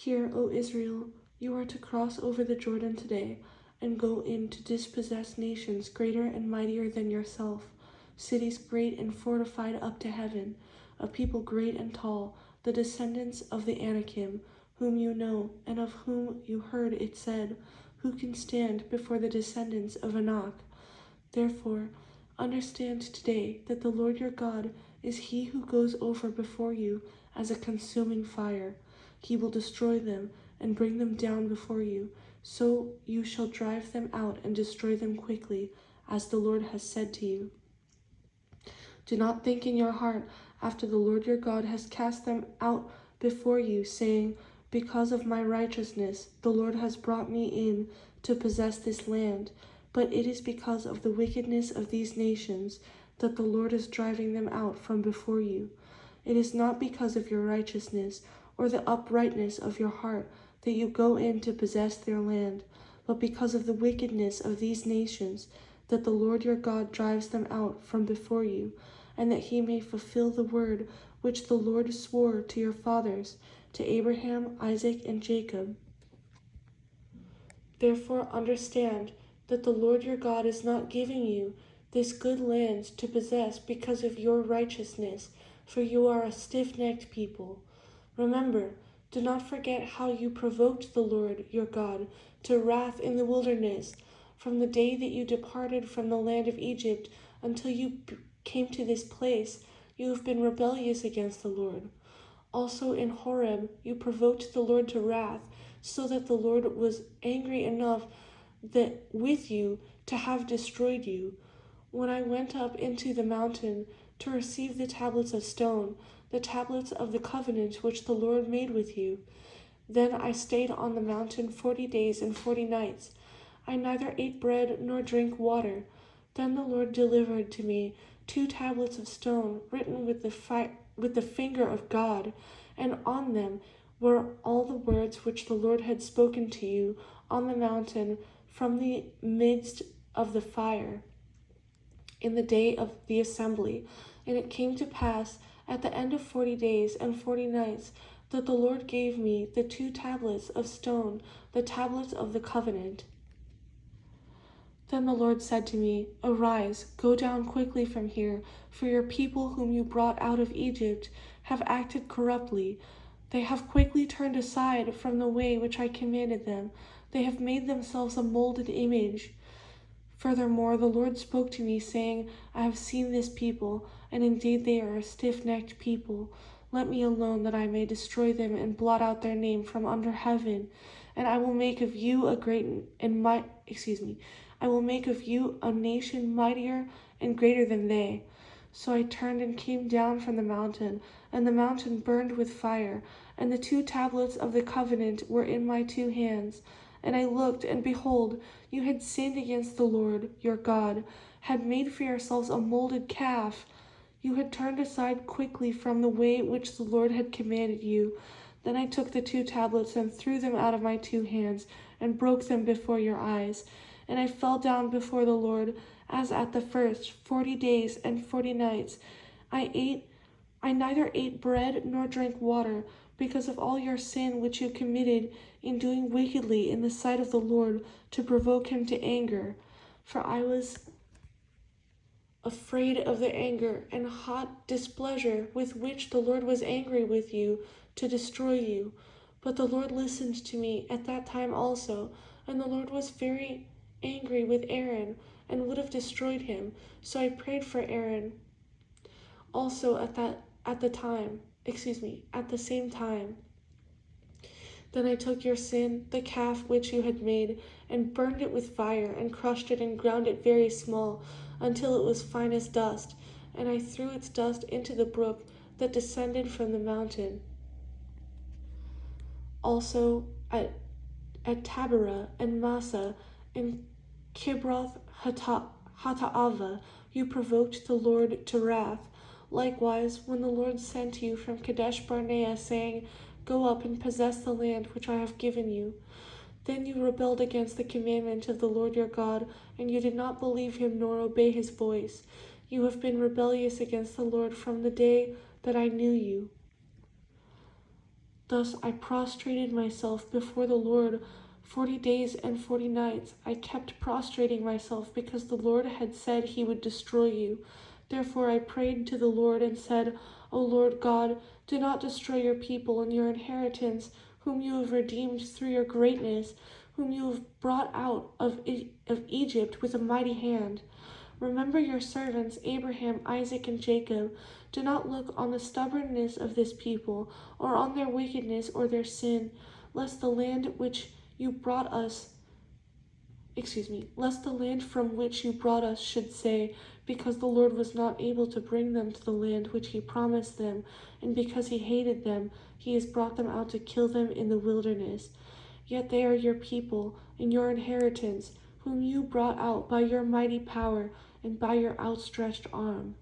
Hear, O Israel, you are to cross over the Jordan today, and go in to dispossess nations greater and mightier than yourself, cities great and fortified up to heaven, a people great and tall, the descendants of the Anakim, whom you know, and of whom you heard it said, who can stand before the descendants of Anak? Therefore, understand today that the Lord your God is he who goes over before you as a consuming fire. He will destroy them and bring them down before you, so you shall drive them out and destroy them quickly, as the Lord has said to you. Do not think in your heart, after the Lord your God has cast them out before you, saying, because of my righteousness the Lord has brought me in to possess this land. But it is because of the wickedness of these nations that the Lord is driving them out from before you. It is not because of your righteousness or the uprightness of your heart that you go in to possess their land, but because of the wickedness of these nations that the Lord your God drives them out from before you, and that he may fulfill the word which the Lord swore to your fathers, to Abraham, Isaac, and Jacob. Therefore understand that the Lord your God is not giving you this good land to possess because of your righteousness, for you are a stiff-necked people. Remember, do not forget how you provoked the Lord your God to wrath in the wilderness, from the day that you departed from the land of Egypt until you came to this place. You have been rebellious against the Lord. Also in Horeb you provoked the Lord to wrath, so that the Lord was angry enough that with you to have destroyed you. When I went up into the mountain to receive the tablets of stone, the tablets of the covenant which the Lord made with you, then I stayed on the mountain 40 days and 40 nights. I neither ate bread nor drank water. Then the Lord delivered to me 2 tablets of stone written with the finger of God, and on them were all the words which the Lord had spoken to you on the mountain from the midst of the fire in the day of the assembly. And it came to pass at the end of 40 days and 40 nights that the Lord gave me the 2 tablets of stone, the tablets of the covenant. Then the Lord said to me, Arise, go down quickly from here, for your people whom you brought out of Egypt have acted corruptly. They have quickly turned aside from the way which I commanded them. They have made themselves a molded image. Furthermore, the Lord spoke to me, saying, I have seen this people, and indeed they are a stiff-necked people. Let me alone, that I may destroy them and blot out their name from under heaven. And I will make of you I will make of you a nation mightier and greater than they. So I turned and came down from the mountain, and the mountain burned with fire, and the 2 tablets of the covenant were in my 2 hands. And I looked, and behold, you had sinned against the Lord your God, had made for yourselves a molded calf. You had turned aside quickly from the way which the Lord had commanded you. Then I took the 2 tablets and threw them out of my 2 hands, and broke them before your eyes. And I fell down before the Lord, as at the first 40 days and 40 nights. I neither ate bread nor drank water, because of all your sin which you committed in doing wickedly in the sight of the Lord, to provoke him to anger. For I was afraid of the anger and hot displeasure with which the Lord was angry with you, to destroy you. But the Lord listened to me at that time also, and the Lord was very angry with Aaron, and would have destroyed him. So I prayed for Aaron also at the same time. Then I took your sin, the calf which you had made, and burned it with fire, and crushed it and ground it very small, until it was fine as dust. And I threw its dust into the brook that descended from the mountain. Also at Taberah and Massa and Kibroth Hattaavah you provoked the Lord to wrath. Likewise, when the Lord sent you from Kadesh Barnea, saying, Go up and possess the land which I have given you, then you rebelled against the commandment of the Lord your God, and you did not believe him nor obey his voice. You have been rebellious against the Lord from the day that I knew you. Thus I prostrated myself before the Lord 40 days and 40 nights. I kept prostrating myself because the Lord had said he would destroy you. Therefore I prayed to the Lord and said, O Lord God, do not destroy your people and your inheritance, whom you have redeemed through your greatness, whom you have brought out of Egypt with a mighty hand. Remember your servants, Abraham, Isaac, and Jacob. Do not look on the stubbornness of this people, or on their wickedness or their sin, lest the land from which you brought us should say, because the Lord was not able to bring them to the land which he promised them, and because he hated them, he has brought them out to kill them in the wilderness. Yet they are your people and your inheritance, whom you brought out by your mighty power and by your outstretched arm.